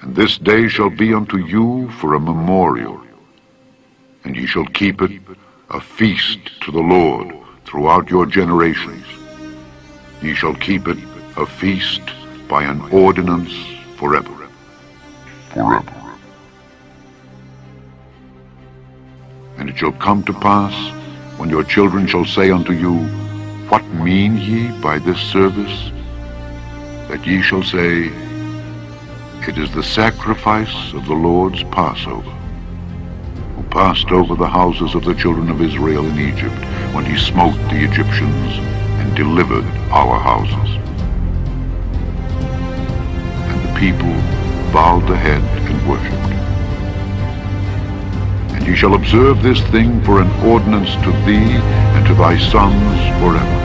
And this day shall be unto you for a memorial, and ye shall keep it a feast to the Lord throughout your generations. Ye shall keep it a feast by an ordinance forever. Forever. And it shall come to pass, when your children shall say unto you, What mean ye by this service? That ye shall say, It is the sacrifice of the Lord's Passover, who passed over the houses of the children of Israel in Egypt, when he smote the Egyptians and delivered our houses. And the people bowed the head and worshipped. And ye shall observe this thing for an ordinance to thee and to thy sons forever.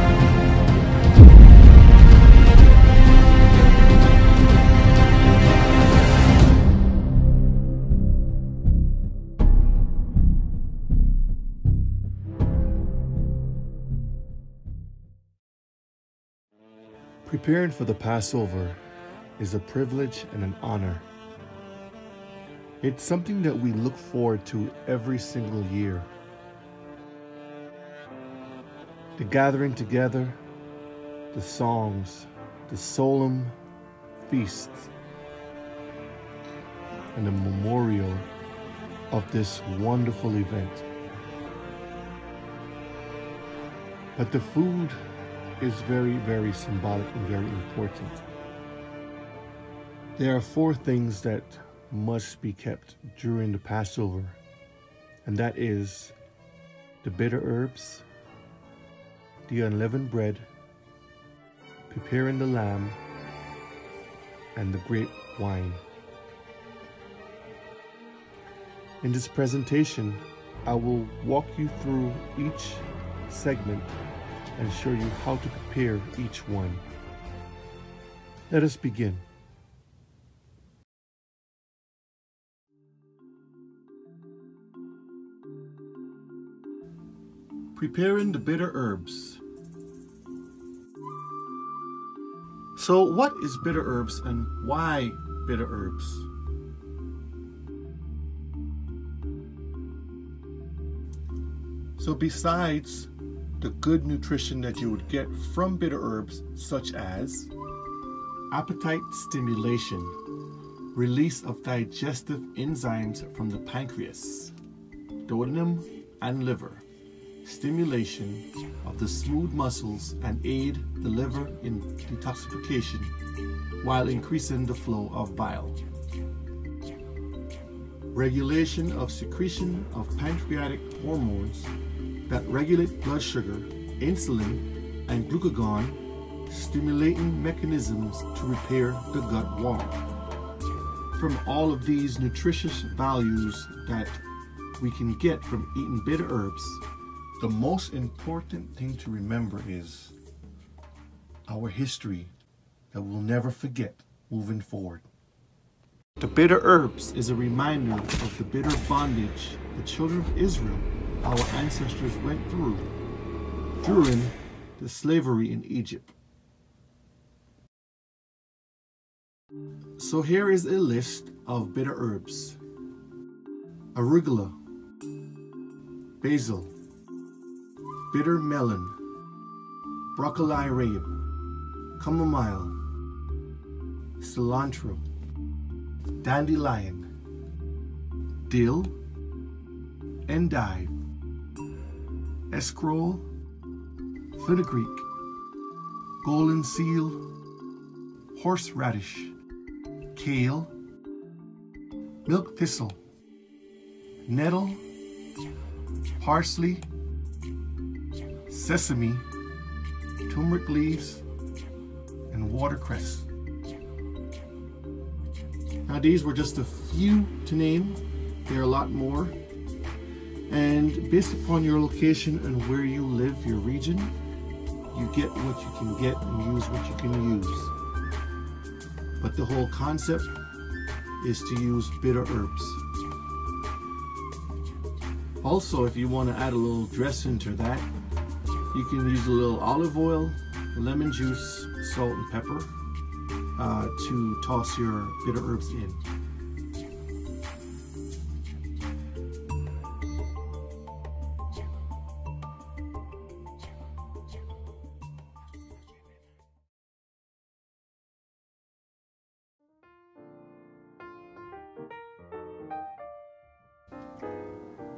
Preparing for the Passover is a privilege and an honor. It's something that we look forward to every single year. The gathering together, the songs, the solemn feasts, and the memorial of this wonderful event. But the food is very, very symbolic and very important. There are 4 things that must be kept during the Passover, and that is the bitter herbs, the unleavened bread, preparing the lamb, and the grape wine. In this presentation, I will walk you through each segment and show you how to prepare each one. Let us begin. Preparing the bitter herbs. So what is bitter herbs and why bitter herbs? So besides the good nutrition that you would get from bitter herbs, such as appetite stimulation, release of digestive enzymes from the pancreas, duodenum and liver, stimulation of the smooth muscles and aid the liver in detoxification while increasing the flow of bile, regulation of secretion of pancreatic hormones that regulate blood sugar, insulin, and glucagon, stimulating mechanisms to repair the gut wall. From all of these nutritious values that we can get from eating bitter herbs, the most important thing to remember is our history that we'll never forget moving forward. The bitter herbs is a reminder of the bitter bondage the children of Israel, our ancestors, went through during the slavery in Egypt. So here is a list of bitter herbs: arugula, basil, bitter melon, broccoli rabe, chamomile, cilantro, dandelion, dill, endive, escroll, fenugreek, golden seal, horseradish, kale, milk thistle, nettle, parsley, sesame, turmeric leaves, and watercress. Now these were just a few to name. There are a lot more. And based upon your location and where you live, your region, you get what you can get and use what you can use. But the whole concept is to use bitter herbs. Also, if you want to add a little dressing to that, you can use a little olive oil, lemon juice, salt and pepper to toss your bitter herbs in.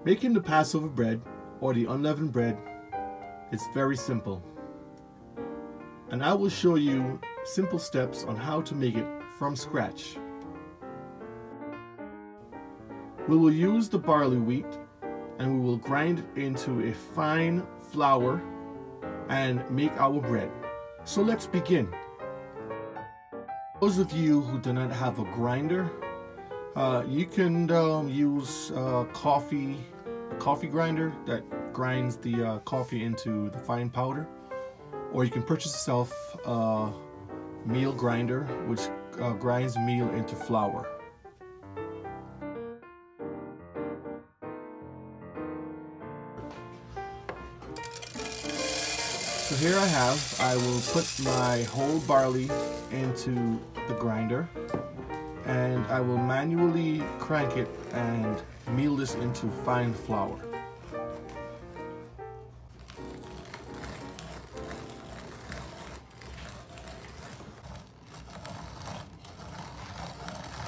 Making the Passover bread or the unleavened bread is very simple, and I will show you simple steps on how to make it from scratch. We will use the barley wheat and we will grind it into a fine flour and make our bread. So let's begin. Those of you who do not have a grinder, you can use a coffee grinder that grinds the coffee into the fine powder, or you can purchase yourself a meal grinder which grinds meal into flour. So here I will put my whole barley into the grinder, and I will manually crank it and meal this into fine flour.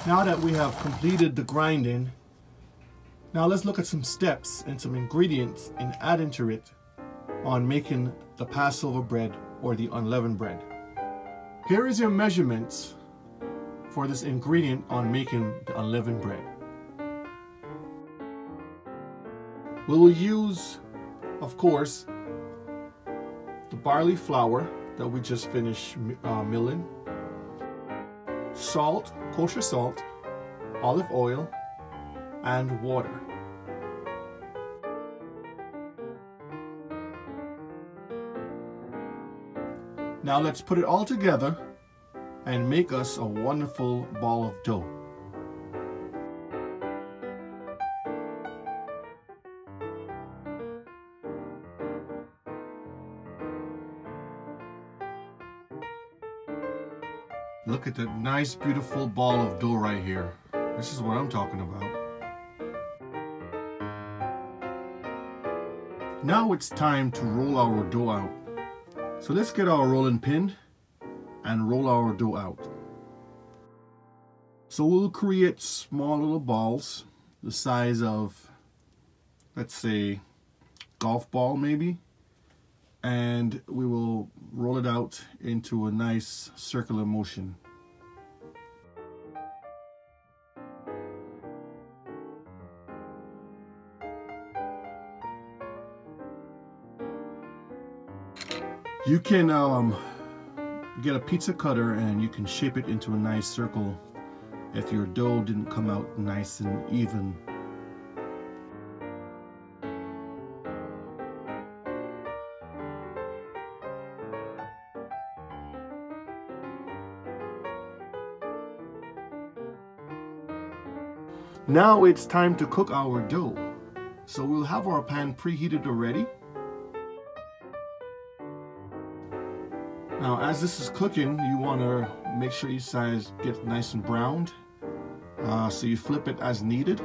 Now that we have completed the grinding, now let's look at some steps and some ingredients and add into it on making the Passover bread or the unleavened bread. Here is your measurements for this ingredient on making the unleavened bread. We will use, of course, the barley flour that we just finished milling, salt, kosher salt, olive oil, and water. Now let's put it all together and make us a wonderful ball of dough. Look at that nice, beautiful ball of dough right here. This is what I'm talking about. Now it's time to roll our dough out. So let's get our rolling pin and roll our dough out. So we'll create small little balls the size of, let's say, golf ball maybe, and we will roll it out into a nice circular motion. You can get a pizza cutter and you can shape it into a nice circle if your dough didn't come out nice and even. Now it's time to cook our dough. So we'll have our pan preheated already. Now, as this is cooking, you want to make sure each side gets nice and browned. So you flip it as needed.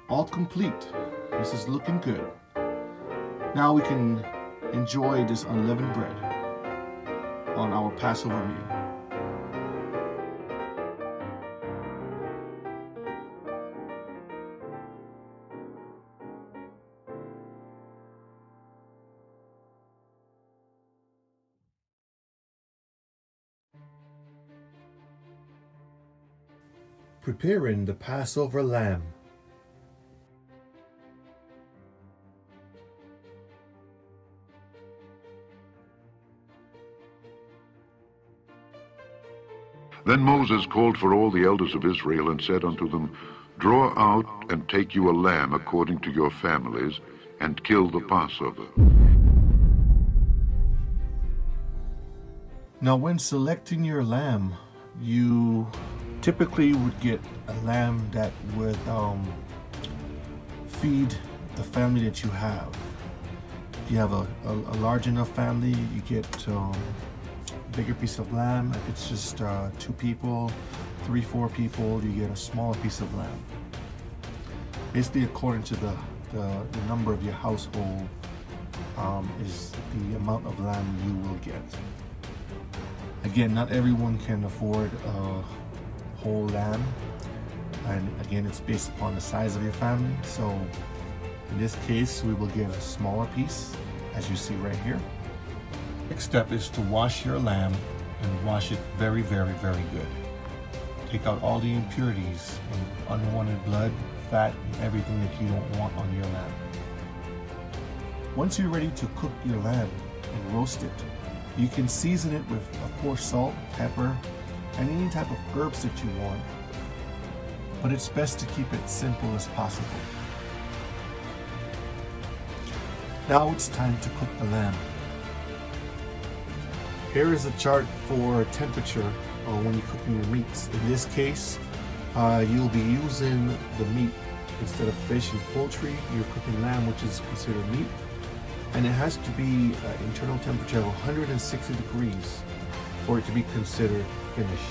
All complete. This is looking good. Now we can enjoy this unleavened bread on our Passover meal. Preparing the Passover lamb. Then Moses called for all the elders of Israel and said unto them, Draw out and take you a lamb according to your families, and kill the Passover. Now when selecting your lamb, you typically would get a lamb that would feed the family that you have. If you have a large enough family, you get a bigger piece of lamb. If it's just 2 people, 3, 4 people, you get a smaller piece of lamb. Basically, according to the number of your household is the amount of lamb you will get. Again, not everyone can afford a whole lamb. and again, it's based upon the size of your family. So in this case, we will get a smaller piece, as you see right here. Next step is to wash your lamb and wash it very, very, very good. Take out all the impurities and unwanted blood, fat, and everything that you don't want on your lamb. Once you're ready to cook your lamb and roast it, you can season it with, of course, salt, pepper, and any type of herbs that you want. But it's best to keep it simple as possible. Now it's time to cook the lamb. Here is a chart for temperature when you're cooking your meats. In this case, you'll be using the meat instead of fish and poultry. You're cooking lamb, which is considered meat, and it has to be internal temperature of 160 degrees for it to be considered finished.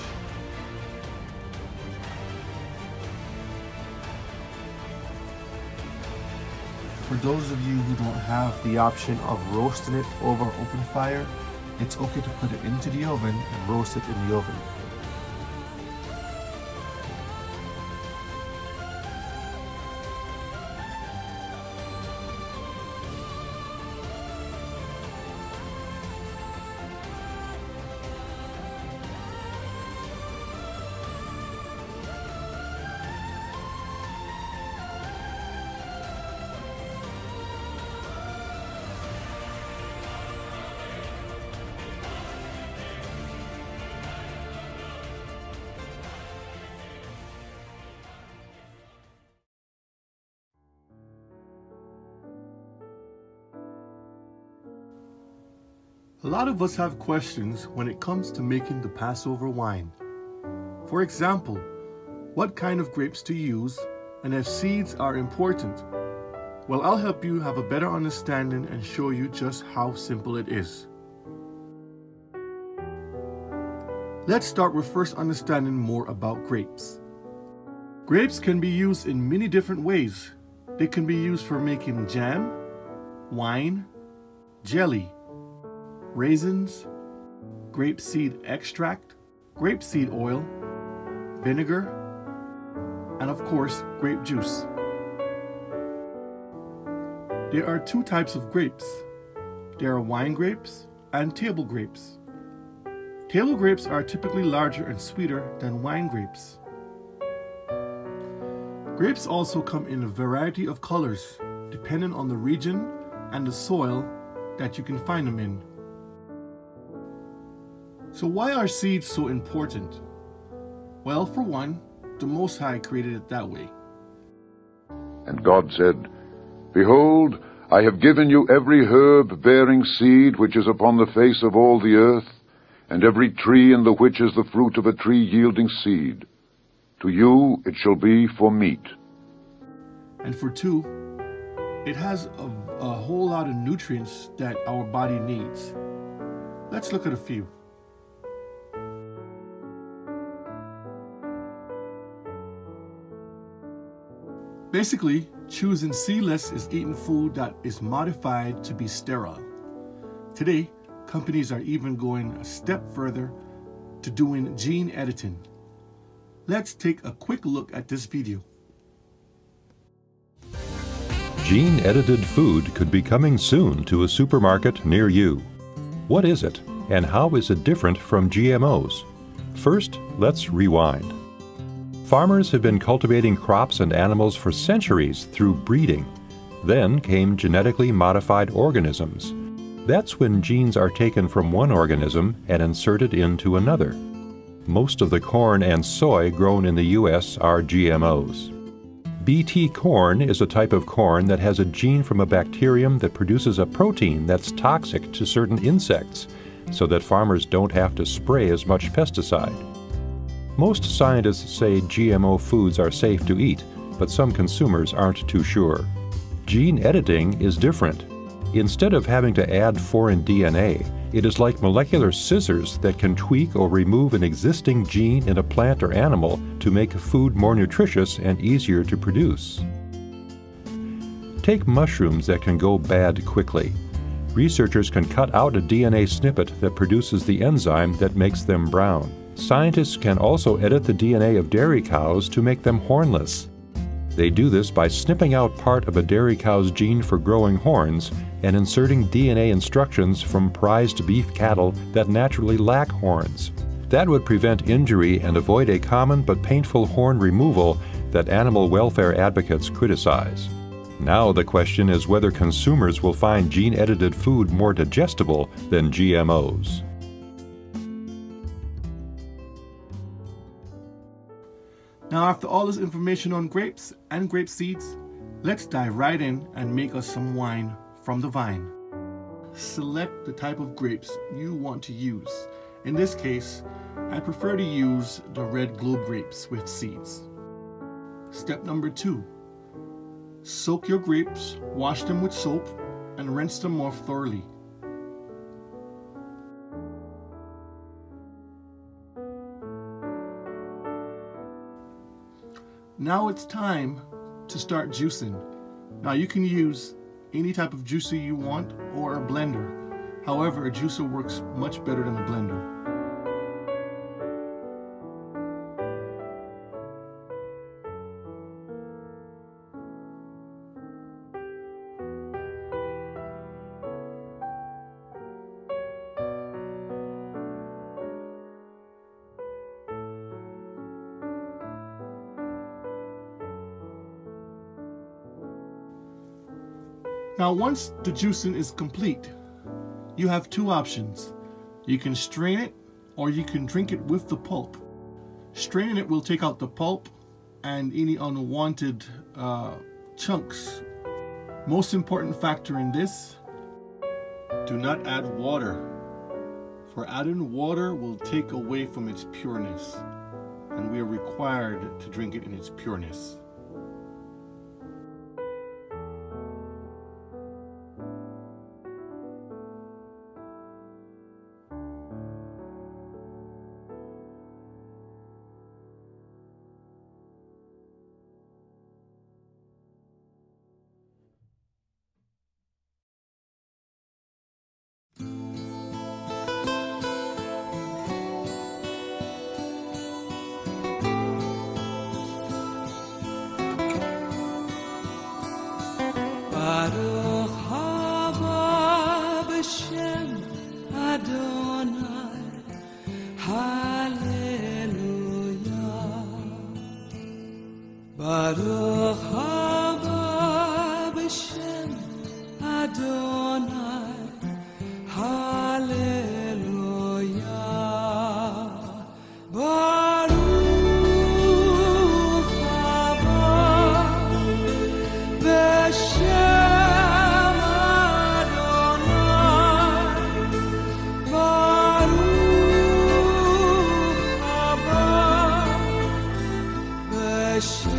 For those of you who don't have the option of roasting it over open fire, it's okay to put it into the oven and roast it in the oven. A lot of us have questions when it comes to making the Passover wine. For example, what kind of grapes to use and if seeds are important? Well, I'll help you have a better understanding and show you just how simple it is. Let's start with first understanding more about grapes. Grapes can be used in many different ways. They can be used for making jam, wine, jelly, raisins, grapeseed extract, grapeseed oil, vinegar, and of course, grape juice. There are two types of grapes. There are wine grapes and table grapes. Table grapes are typically larger and sweeter than wine grapes. Grapes also come in a variety of colors, depending on the region and the soil that you can find them in. So why are seeds so important? Well, for one, the Most High created it that way. And God said, Behold, I have given you every herb bearing seed which is upon the face of all the earth, and every tree in the which is the fruit of a tree yielding seed. To you it shall be for meat. And for two, it has a whole lot of nutrients that our body needs. Let's look at a few. Basically, choosing seedless is eating food that is modified to be sterile. Today, companies are even going a step further to doing gene editing. Let's take a quick look at this video. Gene-edited food could be coming soon to a supermarket near you. What is it, and how is it different from GMOs? First, let's rewind. Farmers have been cultivating crops and animals for centuries through breeding. Then came genetically modified organisms. That's when genes are taken from one organism and inserted into another. Most of the corn and soy grown in the U.S. are GMOs. BT corn is a type of corn that has a gene from a bacterium that produces a protein that's toxic to certain insects, so that farmers don't have to spray as much pesticide. Most scientists say GMO foods are safe to eat, but some consumers aren't too sure. Gene editing is different. Instead of having to add foreign DNA, it is like molecular scissors that can tweak or remove an existing gene in a plant or animal to make food more nutritious and easier to produce. Take mushrooms that can go bad quickly. Researchers can cut out a DNA snippet that produces the enzyme that makes them brown. Scientists can also edit the DNA of dairy cows to make them hornless. They do this by snipping out part of a dairy cow's gene for growing horns and inserting DNA instructions from prized beef cattle that naturally lack horns. That would prevent injury and avoid a common but painful horn removal that animal welfare advocates criticize. Now the question is whether consumers will find gene-edited food more digestible than GMOs. Now, after all this information on grapes and grape seeds, let's dive right in and make us some wine from the vine. Select the type of grapes you want to use. In this case, I prefer to use the red globe grapes with seeds. Step number 2. Soak your grapes, wash them with soap, and rinse them off thoroughly. Now it's time to start juicing. Now you can use any type of juicer you want or a blender. However, a juicer works much better than a blender. Now once the juicing is complete, you have two options. You can strain it or you can drink it with the pulp. Straining it will take out the pulp and any unwanted chunks. Most important factor in this, do not add water. For adding water will take away from its pureness, and we are required to drink it in its pureness. Baruch haba b'shem Adonai, Hallelujah. Baruch haba b'shem Adonai, Hallelujah. Baruch haba b'shem Adonai, Baruch haba b'shem